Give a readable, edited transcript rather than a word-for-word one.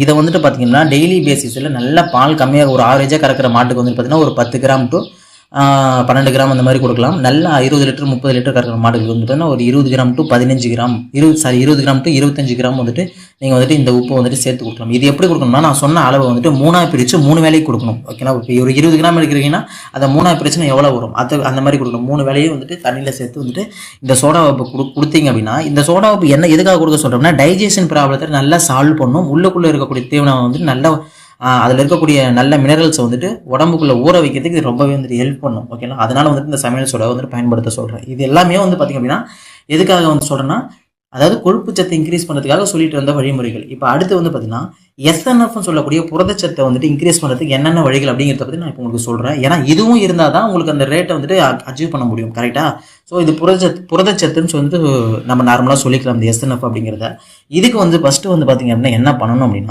இதை வந்துட்டு பார்த்தீங்கன்னா டெய்லி பேசிஸில் நல்ல பால் கம்மியாக ஒரு ஆவரேஜாக கறக்கிற மாட்டுக்கு வந்துட்டு பார்த்தீங்கன்னா ஒரு 10 கிராம் டு 12 கிராம் அந்த மாதிரி கொடுக்கலாம். நல்லா 20 லிட்டர் 30 லிட்டர் கறக்கிற மாடுகளுக்கு வந்து பார்த்தீங்கன்னா ஒரு 20 gram to 15 gram 20 gram to 25 gram வந்துட்டு நீங்கள் வந்துட்டு இந்த உப்பு வந்துட்டு சேர்த்து கொடுக்கலாம். இது எப்படி கொடுக்கணும்னா நான் சொன்ன அளவு வந்துட்டு 3ஆக பிரித்து 3 வேலைக்கு கொடுக்கணும். ஓகேனா, இப்போ ஒரு 20 கிராம் எடுக்கிறீங்கன்னா அதை 3ஆக பிரிச்சுன்னா எவ்வளோ வரும் அந்த மாதிரி கொடுக்கணும். 3 வேலையும் வந்துட்டு தண்ணியில் சேர்த்து வந்துட்டு இந்த சோடா உப்பு கொடுத்தீங்க அப்படின்னா, இந்த சோடா உப்பு என்ன எதுக்காக கொடுக்க சொல்கிறோம்னா டைஜஷன் ப்ராப்ளத்தை நல்லா சால்வ் பண்ணும். உள்ளுக்குள்ளே இருக்கக்கூடிய தீவனம் வந்துட்டு நல்லா அதில் இருக்கக்கூடிய நல்ல மினரல்ஸை வந்துட்டு உடம்புக்குள்ளே ஊற வைக்கிறதுக்கு இது ரொம்பவே வந்துட்டு ஹெல்ப் பண்ணும். ஓகேங்களா, அதனால் வந்துட்டு இந்த சமையல் சோடா வந்துட்டு பயன்படுத்த சொல்கிறேன். இது எல்லாமே வந்து பார்த்திங்க அப்படின்னா எதுக்காக வந்து சொல்கிறேன்னா, அதாவது கொழுப்பு சத்தை இன்க்ரீஸ் பண்ணுறதுக்காக சொல்லிட்டு வந்த வழிமுறைகள். இப்போ அடுத்து வந்து பார்த்தீங்கன்னா எஸ்என்எஃப்னு சொல்லக்கூடிய புரதச்சத்தை வந்துட்டு இன்க்ரீஸ் பண்ணுறதுக்கு என்னென்ன வழிகள் அப்படிங்கிறத பற்றி நான் இப்போ உங்களுக்கு சொல்கிறேன். ஏன்னா இதுவும் இருந்தால் தான் உங்களுக்கு அந்த ரேட்டை வந்துட்டு அச்சீவ் பண்ண முடியும். கரெக்டாக? ஸோ இது புரதச்சத்துன்னு வந்துட்டு நம்ம நார்மலாக சொல்லிக்கலாம் இந்த எஸ்என்எஃப் அப்படிங்கிறத. இதுக்கு வந்து ஃபஸ்ட்டு வந்து பார்த்திங்க அப்படின்னா என்ன பண்ணணும் அப்படின்னா,